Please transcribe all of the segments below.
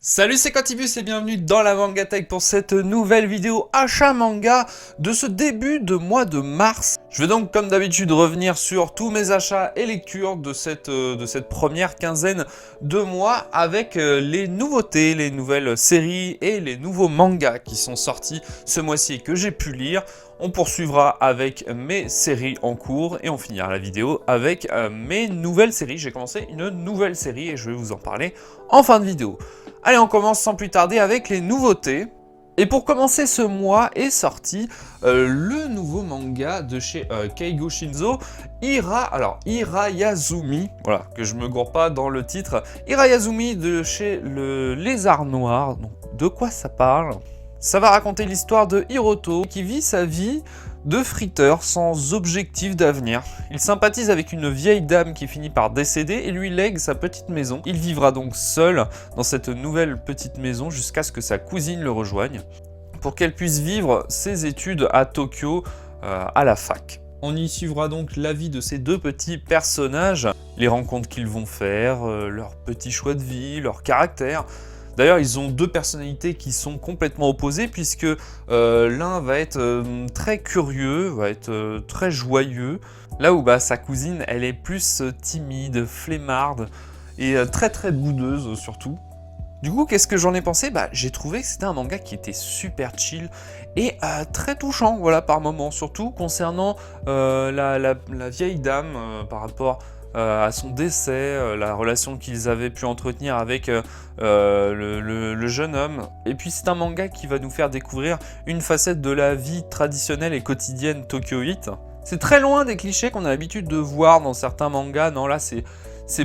Salut, c'est Quantibus et bienvenue dans la Manga Tech pour cette nouvelle vidéo achat manga de ce début de mois de mars. Je vais donc comme d'habitude revenir sur tous mes achats et lectures de cette première quinzaine de mois avec les nouveautés, les nouvelles séries et les nouveaux mangas qui sont sortis ce mois-ci et que j'ai pu lire. On poursuivra avec mes séries en cours et on finira la vidéo avec mes nouvelles séries. J'ai commencé une nouvelle série et je vais vous en parler en fin de vidéo. Allez, on commence sans plus tarder avec les nouveautés. Et pour commencer ce mois est sorti le nouveau manga de chez Keigo Shinzo, Hirayazumi, voilà, que je me gourre pas dans le titre, Hirayazumi de chez le Lézard Noir. Donc, de quoi ça parle ? Ça va raconter l'histoire de Hiroto qui vit sa vie de friteur sans objectif d'avenir. Il sympathise avec une vieille dame qui finit par décéder et lui lègue sa petite maison. Il vivra donc seul dans cette nouvelle petite maison jusqu'à ce que sa cousine le rejoigne pour qu'elle puisse vivre ses études à Tokyo à la fac. On y suivra donc la vie de ces deux petits personnages, les rencontres qu'ils vont faire, leurs petits choix de vie, leur caractère. D'ailleurs, ils ont deux personnalités qui sont complètement opposées puisque l'un va être très curieux, va être très joyeux, là où sa cousine, elle est plus timide, flemmarde et très boudeuse surtout. Du coup, qu'est-ce que j'en ai pensé ? J'ai trouvé que c'était un manga qui était super chill et très touchant, voilà, par moments, surtout concernant la vieille dame par rapport à son décès, la relation qu'ils avaient pu entretenir avec le jeune homme. Et puis c'est un manga qui va nous faire découvrir une facette de la vie traditionnelle et quotidienne tokyoïte. C'est très loin des clichés qu'on a l'habitude de voir dans certains mangas. Non, là c'est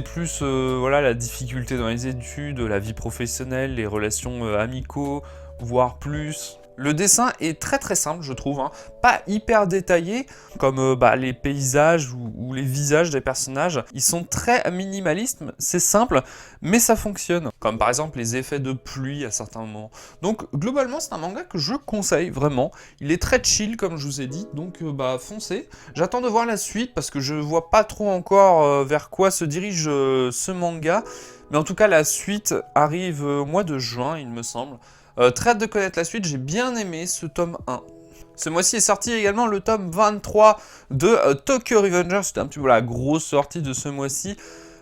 plus voilà, la difficulté dans les études, la vie professionnelle, les relations amicaux, voire plus. Le dessin est très simple, je trouve, hein. Pas hyper détaillé, comme les paysages ou les visages des personnages. Ils sont très minimalistes, c'est simple, mais ça fonctionne. Comme par exemple les effets de pluie à certains moments. Donc globalement, c'est un manga que je conseille, vraiment. Il est très chill, comme je vous ai dit, donc foncez. J'attends de voir la suite, parce que je vois pas trop encore vers quoi se dirige ce manga. Mais en tout cas, la suite arrive au mois de juin, il me semble. Très hâte de connaître la suite, j'ai bien aimé ce tome 1. Ce mois-ci est sorti également le tome 23 de Tokyo Revengers, c'était un petit peu la grosse sortie de ce mois-ci.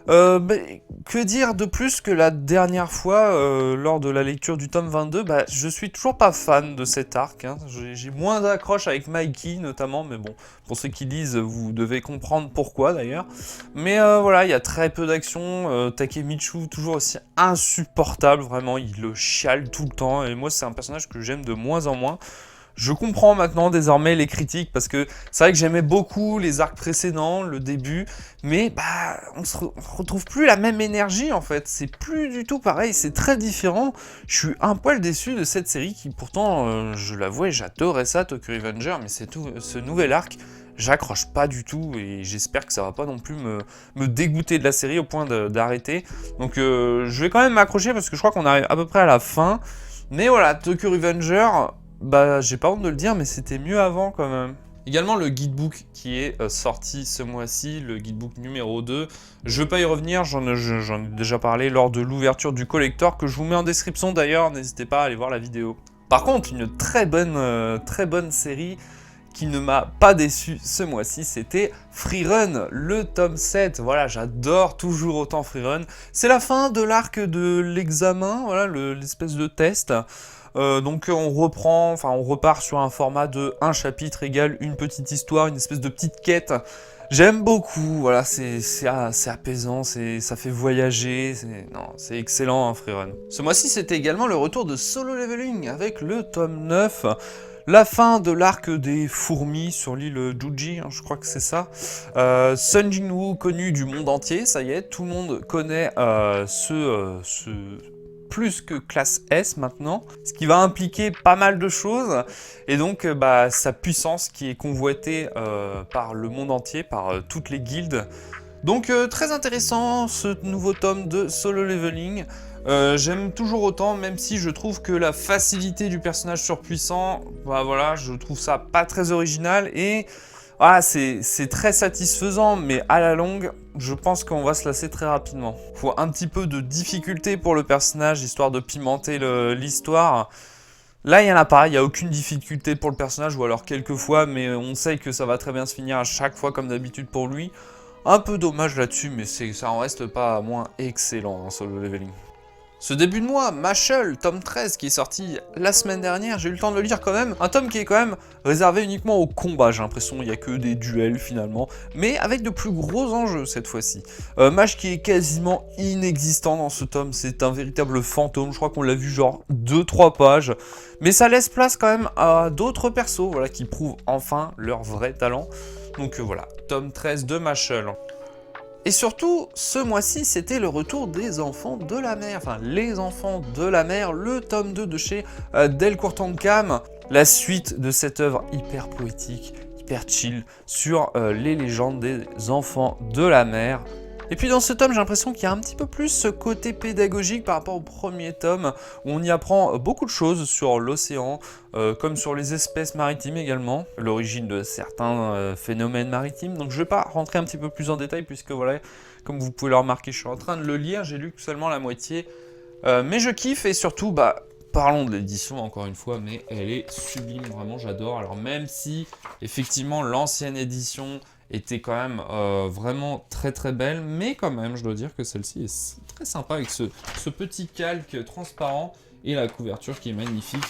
Que dire de plus que la dernière fois, lors de la lecture du tome 22, je suis toujours pas fan de cet arc, hein. J'ai moins d'accroche avec Mikey notamment, mais bon, pour ceux qui lisent, vous devez comprendre pourquoi d'ailleurs. Mais voilà, il y a très peu d'action, Takemichi toujours aussi insupportable, vraiment, il le chiale tout le temps, et moi c'est un personnage que j'aime de moins en moins. Je comprends maintenant désormais les critiques parce que c'est vrai que j'aimais beaucoup les arcs précédents, le début, mais on retrouve plus la même énergie en fait, c'est plus du tout pareil, c'est très différent. Je suis un poil déçu de cette série qui pourtant, je l'avoue, j'adorais ça, Tokyo Revenger, mais c'est tout, ce nouvel arc, j'accroche pas du tout et j'espère que ça va pas non plus me dégoûter de la série au point d'arrêter. Donc je vais quand même m'accrocher parce que je crois qu'on arrive à peu près à la fin, mais voilà, Tokyo Revenger... j'ai pas honte de le dire, mais c'était mieux avant quand même. Également le guidebook qui est sorti ce mois-ci, le guidebook numéro 2. Je vais pas y revenir, j'en ai déjà parlé lors de l'ouverture du collector, que je vous mets en description d'ailleurs, n'hésitez pas à aller voir la vidéo. Par contre, une très bonne série qui ne m'a pas déçu ce mois-ci, c'était Freerun, le tome 7. Voilà, j'adore toujours autant Freerun. C'est la fin de l'arc de l'examen, voilà, l'espèce de test. Donc on repart sur un format de un chapitre égale une petite histoire, une espèce de petite quête. J'aime beaucoup, voilà, c'est apaisant, ça fait voyager, c'est excellent, hein, Freerun. Ce mois-ci, c'était également le retour de Solo Leveling avec le tome 9. La fin de l'arc des fourmis sur l'île Juji, hein, je crois que c'est ça. Sun Jinwoo, connu du monde entier, ça y est, tout le monde connaît ce plus que classe S maintenant, ce qui va impliquer pas mal de choses, et donc sa puissance qui est convoitée par le monde entier, par toutes les guildes. Donc très intéressant ce nouveau tome de Solo Leveling. J'aime toujours autant, même si je trouve que la facilité du personnage surpuissant, voilà, je trouve ça pas très original, et Ah, c'est très satisfaisant, mais à la longue, je pense qu'on va se lasser très rapidement. Faut un petit peu de difficulté pour le personnage, histoire de pimenter l'histoire. Là, il n'y en a pas, il n'y a aucune difficulté pour le personnage, ou alors quelques fois, mais on sait que ça va très bien se finir à chaque fois comme d'habitude pour lui. Un peu dommage là-dessus, mais ça en reste pas moins excellent en Solo Leveling. Ce début de mois, Mashle, tome 13, qui est sorti la semaine dernière, j'ai eu le temps de le lire quand même. Un tome qui est quand même réservé uniquement au combat, j'ai l'impression, il n'y a que des duels finalement, mais avec de plus gros enjeux cette fois-ci. Mash qui est quasiment inexistant dans ce tome, c'est un véritable fantôme, je crois qu'on l'a vu genre 2-3 pages, mais ça laisse place quand même à d'autres persos, voilà, qui prouvent enfin leur vrai talent. Donc voilà, tome 13 de Mashle. Et surtout, ce mois-ci, c'était le retour des Enfants de la Mer, enfin les Enfants de la Mer, le tome 2 de chez Delcourt Cam, la suite de cette œuvre hyper poétique, hyper chill, sur les légendes des Enfants de la Mer. Et puis dans ce tome, j'ai l'impression qu'il y a un petit peu plus ce côté pédagogique par rapport au premier tome, où on y apprend beaucoup de choses sur l'océan, comme sur les espèces maritimes également, l'origine de certains phénomènes maritimes. Donc je ne vais pas rentrer un petit peu plus en détail, puisque voilà, comme vous pouvez le remarquer, je suis en train de le lire, j'ai lu seulement la moitié. Mais je kiffe, et surtout, parlons de l'édition encore une fois, mais elle est sublime, vraiment j'adore. Alors même si, effectivement, l'ancienne édition était quand même vraiment très très belle, mais quand même je dois dire que celle-ci est très sympa avec ce petit calque transparent et la couverture qui est magnifique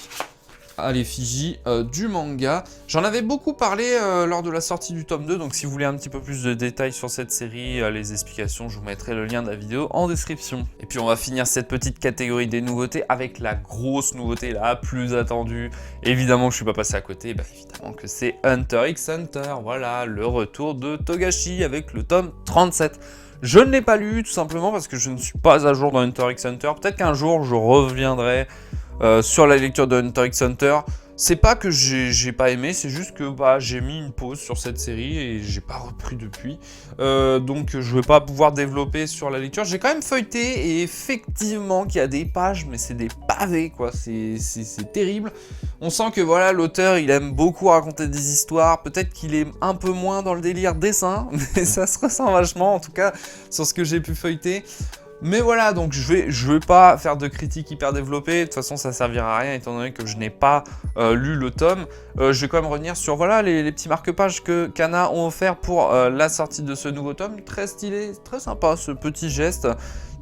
à l'effigie du manga. J'en avais beaucoup parlé lors de la sortie du tome 2, donc si vous voulez un petit peu plus de détails sur cette série, les explications, je vous mettrai le lien de la vidéo en description. Et puis on va finir cette petite catégorie des nouveautés avec la grosse nouveauté la plus attendue. Évidemment que je suis pas passé à côté, évidemment que c'est Hunter x Hunter, voilà, le retour de Togashi avec le tome 37. Je ne l'ai pas lu tout simplement parce que je ne suis pas à jour dans Hunter x Hunter, peut-être qu'un jour je reviendrai sur la lecture de Hunter x Hunter. C'est pas que j'ai pas aimé, c'est juste que j'ai mis une pause sur cette série et j'ai pas repris depuis. Donc je vais pas pouvoir développer sur la lecture. J'ai quand même feuilleté et effectivement qu'il y a des pages, mais c'est des pavés quoi, c'est terrible. On sent que voilà, l'auteur il aime beaucoup raconter des histoires, peut-être qu'il est un peu moins dans le délire dessin, mais ça se ressent vachement en tout cas sur ce que j'ai pu feuilleter. Mais voilà, donc je vais pas faire de critiques hyper développées, de toute façon ça servira à rien étant donné que je n'ai pas lu le tome. Je vais quand même revenir sur voilà, les petits marque-pages que Kana ont offert pour la sortie de ce nouveau tome. Très stylé, très sympa ce petit geste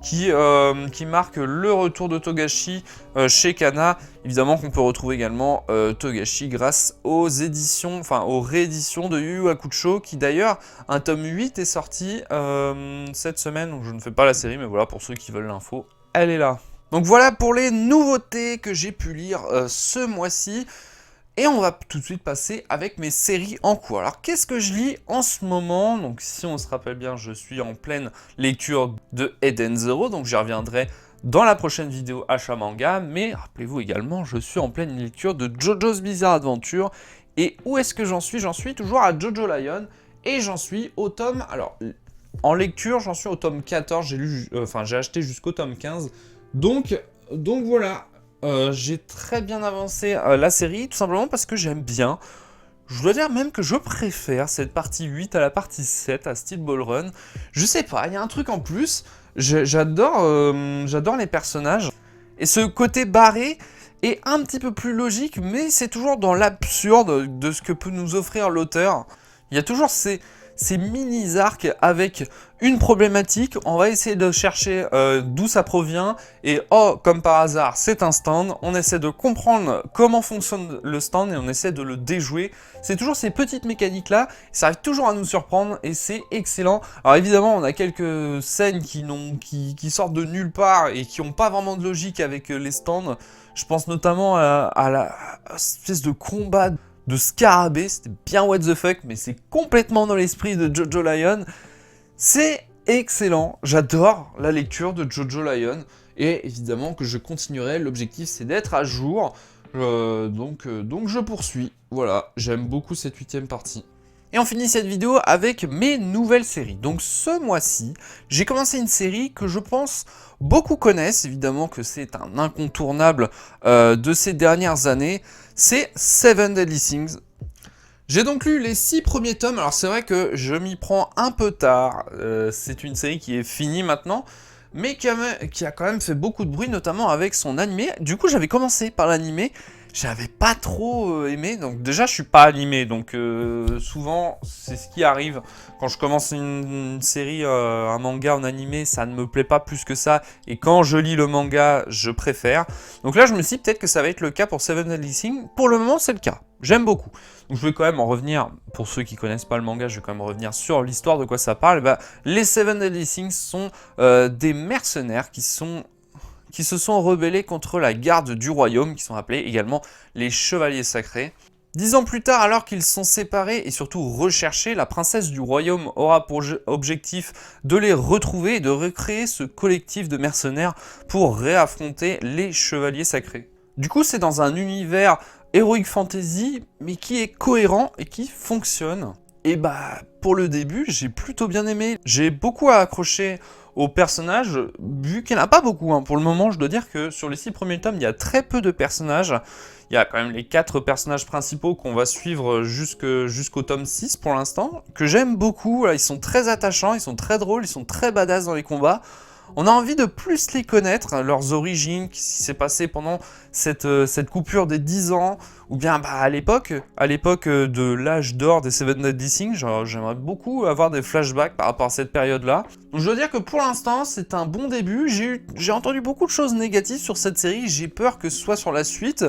qui marque le retour de Togashi chez Kana. Évidemment qu'on peut retrouver également Togashi grâce aux éditions, enfin aux rééditions de Yu Yu Hakusho, qui d'ailleurs, un tome 8 est sorti cette semaine, donc je ne fais pas la série, mais voilà, pour ceux qui veulent l'info, elle est là. Donc voilà pour les nouveautés que j'ai pu lire ce mois-ci. Et on va tout de suite passer avec mes séries en cours. Alors qu'est-ce que je lis en ce moment? Donc si on se rappelle bien, je suis en pleine lecture de Eden Zero, donc j'y reviendrai dans la prochaine vidéo achat manga, mais rappelez-vous également, je suis en pleine lecture de JoJo's Bizarre Adventure. Et où est-ce que j'en suis? J'en suis toujours à Jojo Lion, et j'en suis au tome... Alors, en lecture, j'en suis au tome 14, j'ai acheté jusqu'au tome 15, donc voilà. J'ai très bien avancé la série, tout simplement parce que j'aime bien. Je dois dire même que je préfère cette partie 8 à la partie 7 à Steel Ball Run. Je sais pas, il y a un truc en plus. J'adore les personnages. Et ce côté barré est un petit peu plus logique, mais c'est toujours dans l'absurde de ce que peut nous offrir l'auteur. Il y a toujours ces mini-arcs avec une problématique, on va essayer de chercher d'où ça provient, et oh, comme par hasard, c'est un stand, on essaie de comprendre comment fonctionne le stand et on essaie de le déjouer. C'est toujours ces petites mécaniques-là, ça arrive toujours à nous surprendre et c'est excellent. Alors évidemment, on a quelques scènes qui sortent de nulle part et qui n'ont pas vraiment de logique avec les stands. Je pense notamment à la espèce de combat de scarabée, c'était bien what the fuck, mais c'est complètement dans l'esprit de Jojo Lion. C'est excellent, j'adore la lecture de Jojo Lion, et évidemment que je continuerai, l'objectif c'est d'être à jour, donc je poursuis. Voilà, j'aime beaucoup cette 8ème partie. Et on finit cette vidéo avec mes nouvelles séries. Donc ce mois-ci, j'ai commencé une série que je pense beaucoup connaissent, évidemment que c'est un incontournable de ces dernières années, c'est Seven Deadly Sins. J'ai donc lu les 6 premiers tomes, alors c'est vrai que je m'y prends un peu tard, c'est une série qui est finie maintenant, mais qui a quand même fait beaucoup de bruit, notamment avec son animé. Du coup j'avais commencé par l'animé, j'avais pas trop aimé, donc déjà je suis pas animé, donc souvent c'est ce qui arrive quand je commence une série, un manga en animé, ça ne me plaît pas plus que ça, et quand je lis le manga, je préfère. Donc là je me suis dit peut-être que ça va être le cas pour Seven Deadly Sins, pour le moment c'est le cas, j'aime beaucoup. Donc je vais quand même en revenir, pour ceux qui connaissent pas le manga, je vais quand même revenir sur l'histoire de quoi ça parle. Bah, les Seven Deadly Sins sont des mercenaires qui se sont rebellés contre la garde du royaume, qui sont appelés également les Chevaliers Sacrés. 10 ans plus tard, alors qu'ils sont séparés et surtout recherchés, la princesse du royaume aura pour objectif de les retrouver et de recréer ce collectif de mercenaires pour réaffronter les Chevaliers Sacrés. Du coup, c'est dans un univers heroic fantasy, mais qui est cohérent et qui fonctionne. Et bah, pour le début, j'ai plutôt bien aimé. J'ai beaucoup accroché aux personnages, vu qu'il n'y en a pas beaucoup. Hein. Pour le moment, je dois dire que sur les 6 premiers tomes, il y a très peu de personnages. Il y a quand même les 4 personnages principaux qu'on va suivre jusqu'au tome 6 pour l'instant, que j'aime beaucoup. Ils sont très attachants, ils sont très drôles, ils sont très badass dans les combats. On a envie de plus les connaître, leurs origines, ce qui s'est passé pendant cette coupure des 10 ans, ou bien bah, à l'époque de l'âge d'or des Seven Deadly Sins, j'aimerais beaucoup avoir des flashbacks par rapport à cette période-là. Donc je dois dire que pour l'instant, c'est un bon début. J'ai entendu beaucoup de choses négatives sur cette série, j'ai peur que ce soit sur la suite,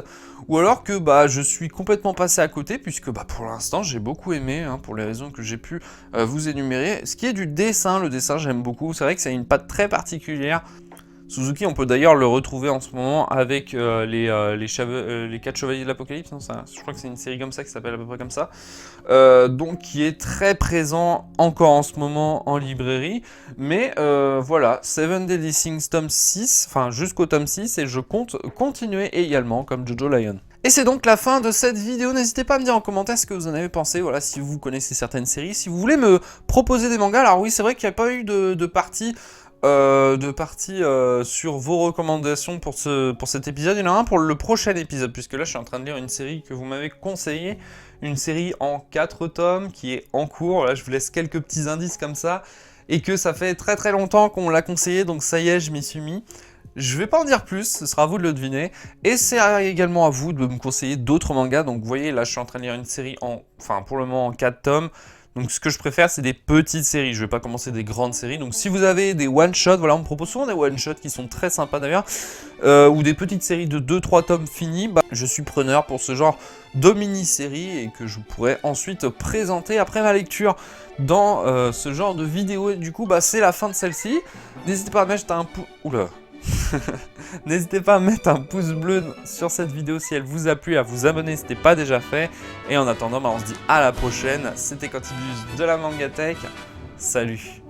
ou alors que bah, je suis complètement passé à côté, puisque bah, pour l'instant, j'ai beaucoup aimé, hein, pour les raisons que j'ai pu vous énumérer. Ce qui est du dessin, le dessin j'aime beaucoup, c'est vrai que ça a une patte très particulière. Suzuki, on peut d'ailleurs le retrouver en ce moment avec les 4 Chevaliers de l'Apocalypse, hein, je crois que c'est une série comme ça qui s'appelle à peu près comme ça, donc qui est très présent encore en ce moment en librairie, mais voilà, Seven Deadly Sins tome 6, enfin jusqu'au tome 6, et je compte continuer également comme Jojo Lion. Et c'est donc la fin de cette vidéo, n'hésitez pas à me dire en commentaire ce que vous en avez pensé, voilà, si vous connaissez certaines séries, si vous voulez me proposer des mangas. Alors oui, c'est vrai qu'il n'y a pas eu de partie sur vos recommandations pour cet épisode. Il y en a un pour le prochain épisode, puisque là je suis en train de lire une série que vous m'avez conseillée, une série en 4 tomes qui est en cours. Là je vous laisse quelques petits indices comme ça, et que ça fait très très longtemps qu'on l'a conseillé, donc ça y est, je m'y suis mis. Je vais pas en dire plus, ce sera à vous de le deviner, et c'est également à vous de me conseiller d'autres mangas. Donc vous voyez, là je suis en train de lire une série pour le moment en 4 tomes. Donc ce que je préfère, c'est des petites séries, je vais pas commencer des grandes séries. Donc si vous avez des one-shots, voilà, on me propose souvent des one-shots qui sont très sympas d'ailleurs, ou des petites séries de 2-3 tomes finis, bah, je suis preneur pour ce genre de mini-séries et que je pourrais ensuite présenter après ma lecture dans ce genre de vidéo. Et du coup, bah, c'est la fin de celle-ci. N'hésitez pas à mettre un pouce... Oula. N'hésitez pas à mettre un pouce bleu sur cette vidéo si elle vous a plu, à vous abonner si ce n'était pas déjà fait. Et en attendant, bah, on se dit à la prochaine. C'était Quantibus de la Mangatech. Salut!